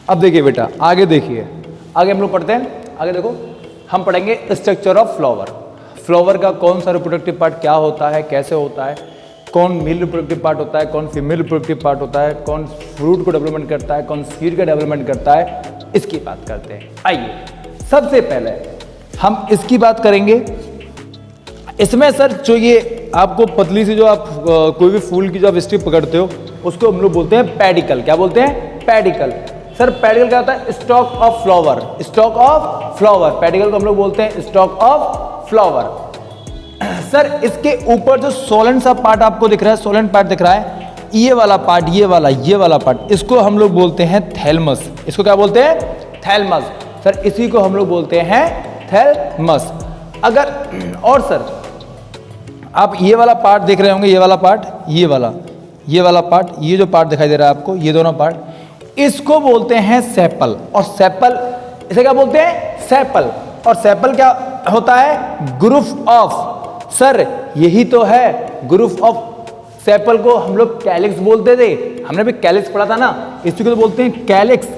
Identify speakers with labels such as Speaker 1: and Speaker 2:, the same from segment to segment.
Speaker 1: अब देखिए बेटा, आगे देखिए, आगे हम लोग पढ़ते हैं। आगे देखो, हम पढ़ेंगे स्ट्रक्चर ऑफ फ्लावर। फ्लावर का कौन सा रिप्रोडक्टिव पार्ट क्या होता है, कैसे होता है, कौन मेल रिप्रोडक्टिव पार्ट होता है, कौन फीमेल रिप्रोडक्टिव पार्ट होता है, कौन फ्रूट को डेवलपमेंट करता है, कौन सीड का डेवलपमेंट करता है, इसकी बात करते हैं। आइए, सबसे पहले हम इसकी बात करेंगे। इसमें सर जो ये आपको पतली सी जो आप कोई भी फूल की जो आप स्ट्रिप पकड़ते हो उसको हम लोग बोलते हैं पेडिकल। क्या बोलते हैं? पेडिकल। सर पेडिकल क्या होता है? Stock of flower. Stock of flower, pedicle को हम लोग बोलते हैं स्टॉक ऑफ फ्लावर। सर इसके ऊपर जो सोलेंट सा पार्ट आपको दिख रहा है, सोलेंट पार्ट दिख रहा है, ये वाला पार्ट, ये वाला पार्ट, इसको हम लोग बोलते हैं थैलमस। इसको क्या बोलते हैं? थैलमस। सर इसी को हम लोग बोलते हैं थैलमस। अगर और सर आप ये वाला पार्ट देख रहे होंगे, ये वाला पार्ट, ये वाला पार्ट, ये जो पार्ट दिखाई दे रहा है आपको, ये दोनों पार्ट, इसको बोलते हैं सेपल। और सेपल, इसे क्या बोलते हैं? सेपल। और सेपल क्या होता है? Group of. सर यही तो है ग्रुप ऑफ। सेपल को हम लोग कैलिक्स बोलते थे, हमने भी कैलिक्स पढ़ा था ना, इसी को तो बोलते हैं कैलिक्स,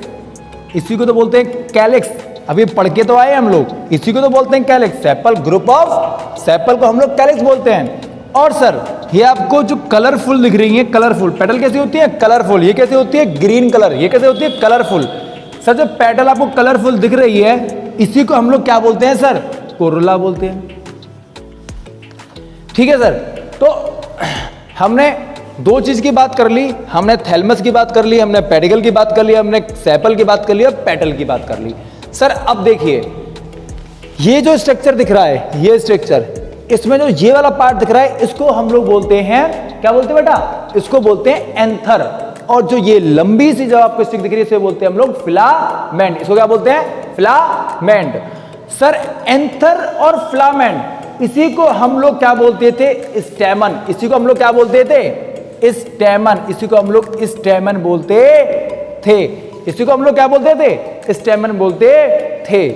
Speaker 1: इसी को तो बोलते हैं कैलिक्स। अभी पढ़ के तो आए हम लोग, इसी को तो बोलते हैं calyx. Sepal, group of sepal को हम लोग कैलिक्स बोलते हैं। और सर ये आपको जो कलरफुल दिख रही है, कलरफुल पेटल कैसी होती है? कलरफुल। ये कैसे होती है? Green colour. ये कैसे होती है? कलरफुल। सर जो पेटल आपको कलरफुल दिख रही है, इसी को हम लोग क्या बोलते हैं सर? कोरोला बोलते हैं। ठीक है सर, तो हमने दो चीज की बात कर ली, हमने थैलमस की बात कर ली, हमने पेडिकल की बात कर ली, हमने सेपल की बात कर ली और पेटल की बात कर ली। सर अब देखिए, ये जो स्ट्रक्चर दिख रहा है, ये स्ट्रक्चर, इसमें जो ये वाला पार्ट दिख रहा है, इसको हम लोग बोलते हैं, क्या बोलते हैं बेटा? इसको बोलते हैं एंथर। और जो ये लंबी सी जो आपको स्टिक दिख रही है, इसे बोलते हैं हम लोग फिलामेंट। इसको क्या बोलते हैं? फिलामेंट। सर एंथर और फिलामेंट, इसी को हम लोग क्या बोलते थे? स्टेमन। इसी को हम लोग क्या बोलते थे? स्टेमन। इसी को हम लोग स्टेमन बोलते थे। इसी को हम लोग क्या बोलते थे? स्टेमन बोलते थे।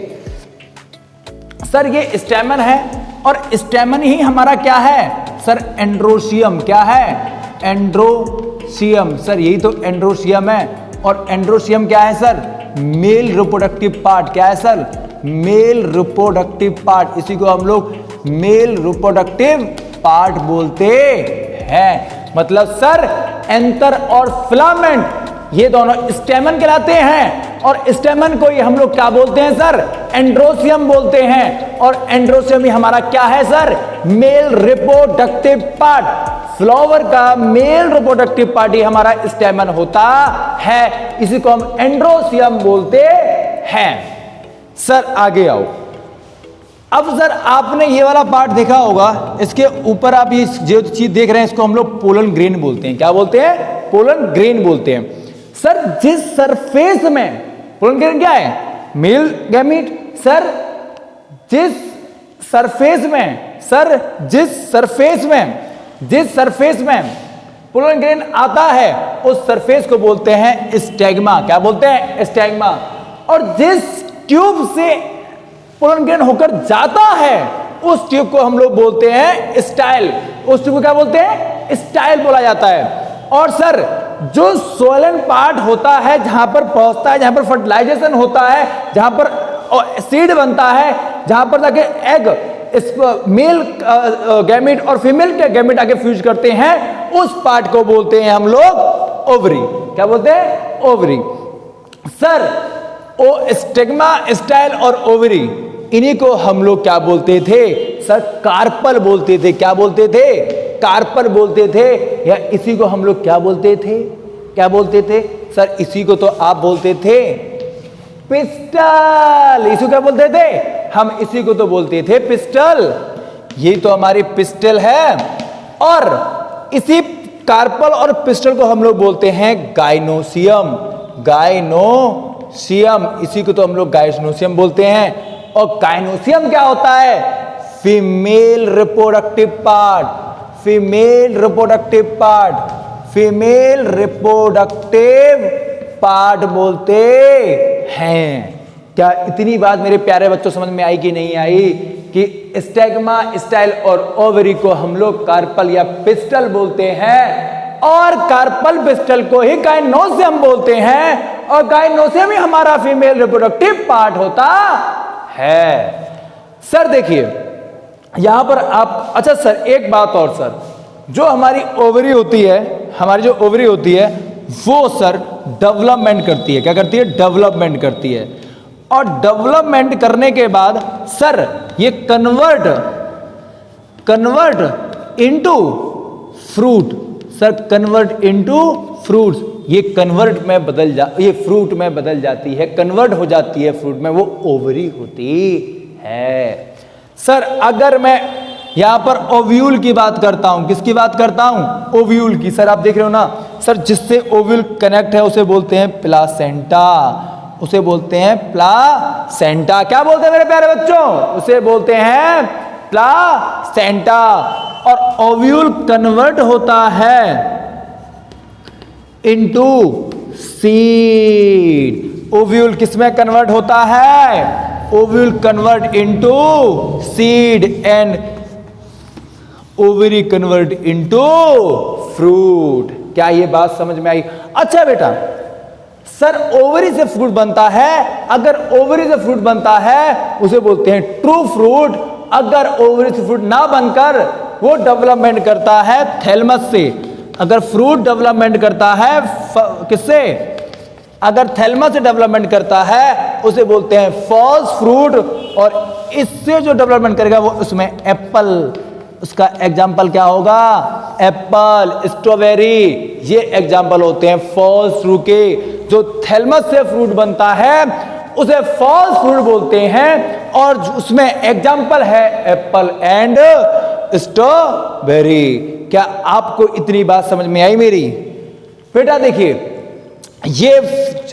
Speaker 1: सर ये स्टेमन है, और स्टेमन ही हमारा क्या है सर? एंड्रोशियम। क्या है? एंड्रोशियम। सर यही तो एंड्रोशियम है। और एंड्रोशियम क्या है सर? Male reproductive part. क्या है सर? Male reproductive part. इसी को हम लोग मेल रिप्रोडक्टिव पार्ट बोलते हैं। मतलब सर एंथर और फिलामेंट ये दोनों स्टेमन कहलाते हैं, और स्टेमन को ही हम लोग क्या बोलते हैं सर? एंड्रोशियम बोलते हैं। और एंड्रोशियम ही हमारा क्या है sir? Male reproductive part. Flower का मेल रिप्रोडक्टिव पार्ट ही हमारा स्टेमन होता है, इसी को हम एंड्रोशियम बोलते हैं। सर आगे आओ। अब सर आपने ये वाला पार्ट देखा होगा, इसके ऊपर आप ये जो चीज देख रहे हैं, इसको हम लोग पोलन ग्रेन बोलते हैं। क्या बोलते हैं? पोलन ग्रेन बोलते हैं। सर जिस सरफेस में, पोलन ग्रेन क्या है? Male gamete. सर जिस सरफेस में, सर जिस सरफेस में पोलन ग्रेन आता है, उस सरफेस को बोलते हैं स्टेग्मा। क्या बोलते हैं? स्टेग्मा। और जिस ट्यूब से पोलन ग्रेन होकर जाता है, उस ट्यूब को हम लोग बोलते हैं स्टाइल। उस ट्यूब को क्या बोलते हैं? स्टाइल बोला जाता है। और सर जो सोलन पार्ट होता है, जहां पर पहुंचता है, जहां पर फर्टिलाइजेशन होता है, जहां पर सीड बनता है, जहां पर जाके एग, इस मेल गैमेट और फीमेल के गैमेट आके फ्यूज करते हैं, उस पार्ट को बोलते हैं हम लोग ओवरी। क्या बोलते हैं? ओवरी। सर स्टेग्मा, स्टाइल और ओवरी, इन्हीं को हम लोग क्या बोलते थे सर? कार्पल बोलते थे। क्या बोलते थे? कार्पल बोलते थे। या इसी को हम लोग क्या बोलते थे? क्या बोलते थे सर? इसी को तो आप बोलते थे पिस्टल। इसी को क्या बोलते थे? हम इसी को तो बोलते थे पिस्टल। यही तो हमारी पिस्टल है। और इसी कार्पल और पिस्टल को हम लोग बोलते हैं गाइनोसियम। गाइनोसियम, इसी को तो हम लोग गाइनोसियम बोलते हैं। और गाइनोसियम क्या होता है? Female reproductive part. Female reproductive part, female reproductive part बोलते हैं। क्या इतनी बात मेरे प्यारे बच्चों समझ में आई कि नहीं आई? कि स्टेग्मा, स्टाइल और ओवरी को हम लोग कार्पल या पिस्टल बोलते हैं, और कार्पल पिस्टल को ही गाइनोसियम बोलते हैं, और गाइनोसियम ही हमारा फीमेल रिप्रोडक्टिव पार्ट होता है। सर देखिए यहां पर आप, अच्छा सर एक बात और सर, जो हमारी ओवरी होती है, हमारी जो ओवरी होती है वो सर डेवलपमेंट करती है। क्या करती है? डेवलपमेंट करती है। और डेवलपमेंट करने के बाद सर ये convert into fruit, sir convert into fruits, ये कन्वर्ट में ये फ्रूट में बदल जाती है, कन्वर्ट हो जाती है फ्रूट में, वो ओवरी होती है। सर अगर मैं यहां पर ओव्यूल की बात करता हूं, किसकी बात करता हूं? ओव्यूल की। सर आप देख रहे हो ना सर, जिससे ओव्यूल कनेक्ट है उसे बोलते हैं प्लासेंटा, उसे बोलते हैं प्लासेंटा। क्या बोलते हैं मेरे प्यारे बच्चों? उसे बोलते हैं प्लासेंटा। और ओव्यूल कन्वर्ट होता है इनटू सीड। ओव्यूल किसमें कन्वर्ट होता है? Ovule convert into seed and ovary convert into fruit. क्या ये बात समझ में आई? अच्छा बेटा, सर ओवरी से फ्रूट बनता है, अगर ओवरी से फ्रूट बनता है उसे बोलते हैं ट्रू फ्रूट। अगर ओवरी से फ्रूट ना बनकर वो डेवलपमेंट करता है थैलमस से, अगर फ्रूट डेवलपमेंट करता है किससे? अगर थैलमस से डेवलपमेंट करता है उसे बोलते हैं फॉल्स फ्रूट। और इससे जो डेवलपमेंट करेगा वो उसमें एप्पल, उसका एग्जाम्पल क्या होगा? एप्पल, स्ट्रॉबेरी, ये एग्जाम्पल होते हैं फॉल्स फ्रूट के। जो थैलमस से फ्रूट बनता है उसे फॉल्स फ्रूट बोलते हैं, और उसमें एग्जाम्पल है एप्पल एंड स्ट्रॉबेरी। क्या आपको इतनी बात समझ में आई मेरी? बेटा देखिए ये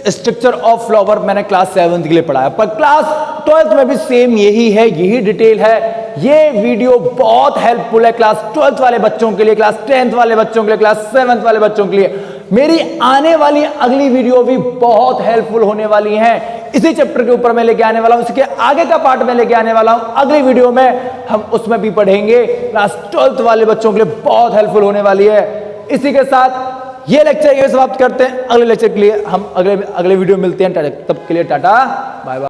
Speaker 1: स्ट्रक्चर ऑफ फ्लावर मैंने क्लास 7 के लिए पढ़ाया, पर क्लास 12th में भी सेम यही है, यही डिटेल है। ये वीडियो बहुत हेल्पफुल है क्लास 12th वाले बच्चों के लिए, क्लास 10th वाले बच्चों के लिए, क्लास 7th वाले बच्चों के लिए। मेरी आने वाली अगली वीडियो भी बहुत हेल्पफुल होने वाली है। इसी चैप्टर के ऊपर मैं लेके आने वाला हूं, इसके आगे का पार्ट में लेके आने वाला हूं अगली वीडियो में, हम उसमें भी पढ़ेंगे। क्लास 12th वाले बच्चों के लिए बहुत हेल्पफुल होने वाली है। इसी के साथ ये लेक्चर ये समाप्त करते हैं। अगले लेक्चर के लिए हम अगले वीडियो मिलते हैं। तब के लिए टाटा बाय बाय।